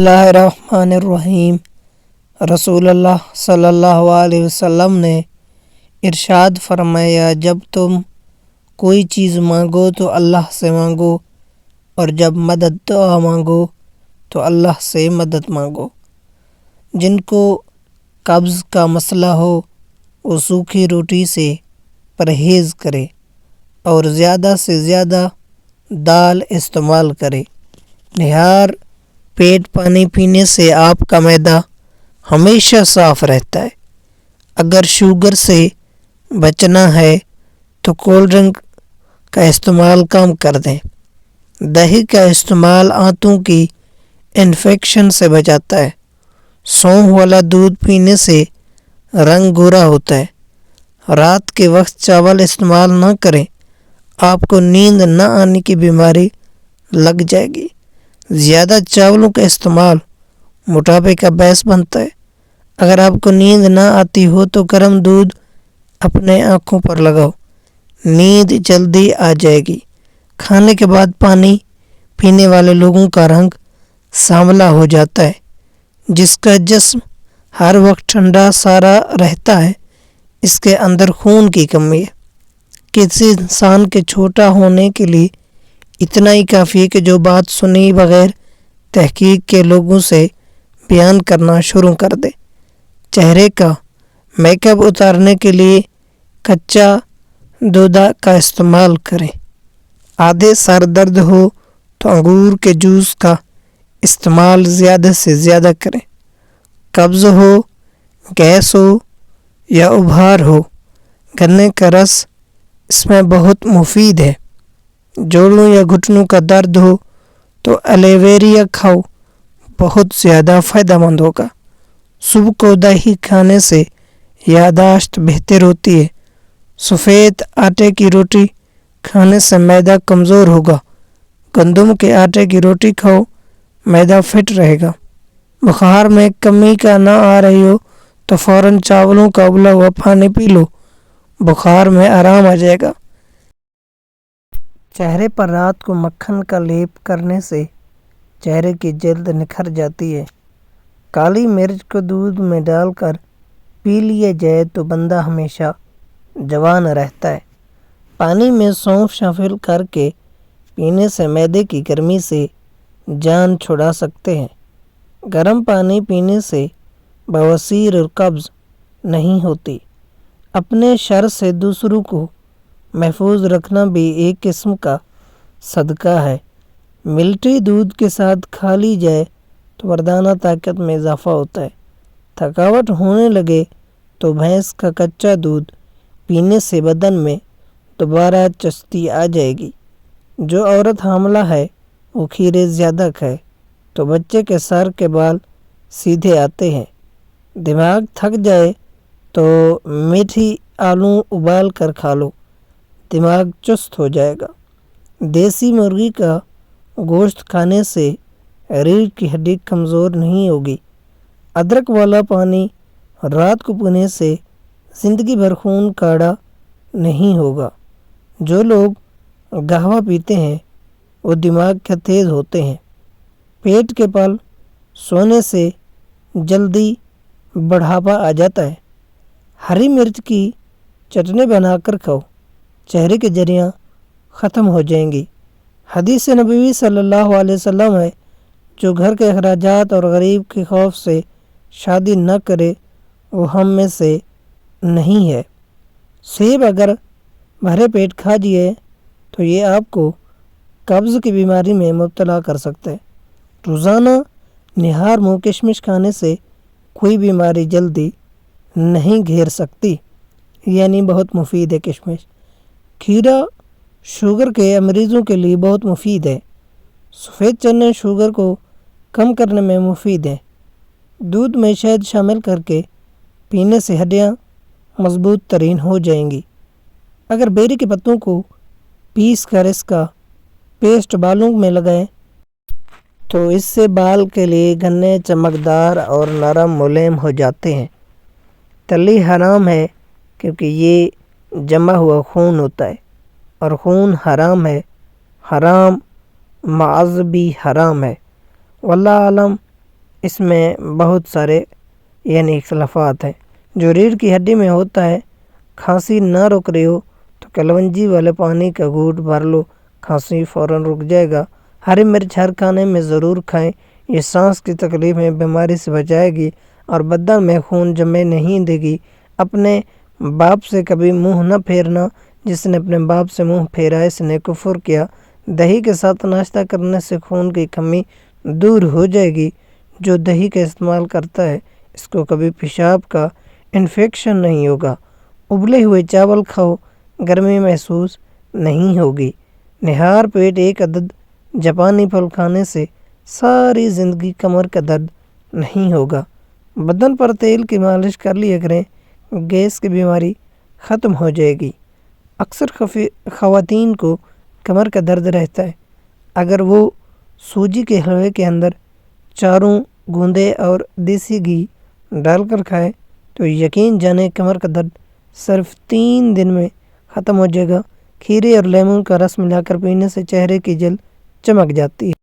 اللہ الرحمن الرحیم۔ رسول اللہ صلی اللہ علیہ وسلم نے ارشاد فرمایا، جب تم کوئی چیز مانگو تو اللہ سے مانگو، اور جب مدد دعا مانگو تو اللہ سے مدد مانگو۔ جن کو قبض کا مسئلہ ہو وہ سوکھی روٹی سے پرہیز کرے اور زیادہ سے زیادہ دال استعمال کرے۔ نہار پیٹ پانی پینے سے آپ کا معدہ ہمیشہ صاف رہتا ہے۔ اگر شوگر سے بچنا ہے تو کولڈ ڈرنک کا استعمال کم کر دیں۔ دہی کا استعمال آنتوں کی انفیکشن سے بچاتا ہے۔ سونف والا دودھ پینے سے رنگ گورا ہوتا ہے۔ رات کے وقت چاول استعمال نہ کریں، آپ کو نیند نہ آنے کی بیماری لگ جائے گی۔ زیادہ چاولوں کا استعمال موٹاپے کا باعث بنتا ہے۔ اگر آپ کو نیند نہ آتی ہو تو گرم دودھ اپنے آنکھوں پر لگاؤ، نیند جلدی آ جائے گی۔ کھانے کے بعد پانی پینے والے لوگوں کا رنگ سانولا ہو جاتا ہے، جس کا جسم ہر وقت ٹھنڈا سارا رہتا ہے۔ اس کے اندر خون کی کمی ہے۔ کسی انسان کے چھوٹا ہونے کے لیے اتنا ہی کافی ہے کہ جو بات سنی بغیر تحقیق کے لوگوں سے بیان کرنا شروع کر دے۔ چہرے کا میک اپ اتارنے کے لیے کچا دودھ کا استعمال کریں۔ آدھے سر درد ہو تو انگور کے جوس کا استعمال زیادہ سے زیادہ کریں۔ قبض ہو، گیس ہو یا ابھار ہو، گنے کا رس اس میں بہت مفید ہے۔ جوڑوں یا گھٹنوں کا درد ہو تو ایلوویرا کھاؤ، بہت زیادہ فائدہ مند ہوگا۔ صبح کو دہی کھانے سے یادداشت بہتر ہوتی ہے۔ سفید آٹے کی روٹی کھانے سے معدہ کمزور ہوگا۔ گندم کے آٹے کی روٹی کھاؤ، معدہ فٹ رہے گا۔ بخار میں کمی کا نہ آ رہی ہو تو فوراً چاولوں کا ابلا ہوا پانی پی لو، بخار میں آرام آ جائے گا۔ چہرے پر رات کو مکھن کا لیپ کرنے سے چہرے کی جلد نکھر جاتی ہے۔ کالی مرچ کو دودھ میں ڈال کر پی لیا جائے تو بندہ ہمیشہ جوان رہتا ہے۔ پانی میں سونف شامل کر کے پینے سے معدے کی گرمی سے جان چھڑا سکتے ہیں۔ گرم پانی پینے سے بواسیر اور قبض نہیں ہوتی۔ اپنے شر سے دوسروں کو محفوظ رکھنا بھی ایک قسم کا صدقہ ہے۔ ملٹی دودھ کے ساتھ کھا لی جائے تو مردانہ طاقت میں اضافہ ہوتا ہے۔ تھکاوٹ ہونے لگے تو بھینس کا کچا دودھ پینے سے بدن میں دوبارہ چستی آ جائے گی۔ جو عورت حاملہ ہے وہ کھیرے زیادہ کھائے تو بچے کے سر کے بال سیدھے آتے ہیں۔ دماغ تھک جائے تو میٹھی آلو ابال کر کھا لو، دماغ چست ہو جائے گا۔ دیسی مرغی کا گوشت کھانے سے ریڑھ کی ہڈی کمزور نہیں ہوگی۔ ادرک والا پانی رات کو پینے سے زندگی بھر خون گاڑھا نہیں ہوگا۔ جو لوگ قہوہ پیتے ہیں وہ دماغ کے تیز ہوتے ہیں۔ پیٹ کے پل سونے سے جلدی بڑھاپا آ جاتا ہے۔ ہری مرچ کی چٹنی بنا کر کھاؤ، چہرے کی جریاں ختم ہو جائیں گی۔ حدیث نبوی صلی اللہ علیہ وسلم ہے، جو گھر کے اخراجات اور غریب کے خوف سے شادی نہ کرے وہ ہم میں سے نہیں ہے۔ سیب اگر بھرے پیٹ کھا جائے تو یہ آپ کو قبض کی بیماری میں مبتلا کر سکتا ہے۔ روزانہ نہار منہ کشمش کھانے سے کوئی بیماری جلدی نہیں گھیر سکتی، یعنی بہت مفید ہے کشمش۔ کھیرا شوگر کے مریضوں کے لیے بہت مفید ہے۔ سفید چنے شوگر کو کم کرنے میں مفید ہیں۔ دودھ میں شہد شامل کر کے پینے سے ہڈیاں مضبوط ترین ہو جائیں گی۔ اگر بیری کے پتوں کو پیس کر اس کا پیسٹ بالوں میں لگائیں تو اس سے بال کے لیے گھنے، چمکدار اور نرم ملائم ہو جاتے ہیں۔ تلی حرام ہے کیونکہ یہ جمع ہوا خون ہوتا ہے، اور خون حرام ہے۔ حرام معاذ بھی حرام ہے۔ واللہ عالم۔ اس میں بہت سارے یعنی اختلافات ہیں۔ جو ریڑھ کی ہڈی میں ہوتا ہے، کھانسی نہ رک رہی ہو تو کلونجی والے پانی کا گھونٹ بھر لو، کھانسی فوراً رک جائے گا۔ ہری مرچ ہر کھانے میں ضرور کھائیں، یہ سانس کی تکلیف میں بیماری سے بچائے گی اور بدن میں خون جمے نہیں دے گی۔ اپنے باپ سے کبھی منہ نہ پھیرنا، جس نے اپنے باپ سے منہ پھیرا اس نے کفر کیا۔ دہی کے ساتھ ناشتہ کرنے سے خون کی کمی دور ہو جائے گی۔ جو دہی کا استعمال کرتا ہے اس کو کبھی پیشاب کا انفیکشن نہیں ہوگا۔ ابلے ہوئے چاول کھاؤ، گرمی محسوس نہیں ہوگی۔ نہار پیٹ ایک عدد جاپانی پھل کھانے سے ساری زندگی کمر کا درد نہیں ہوگا۔ بدن پر تیل کی مالش کر لیا کریں، گیس کی بیماری ختم ہو جائے گی۔ اکثر خواتین کو کمر کا درد رہتا ہے، اگر وہ سوجی کے حلوے کے اندر چاروں گوندے اور دیسی گھی ڈال کر کھائے تو یقین جانے کمر کا درد صرف 3 دن میں ختم ہو جائے گا۔ کھیرے اور لیمن کا رس ملا کر پینے سے چہرے کی جلد چمک جاتی ہے۔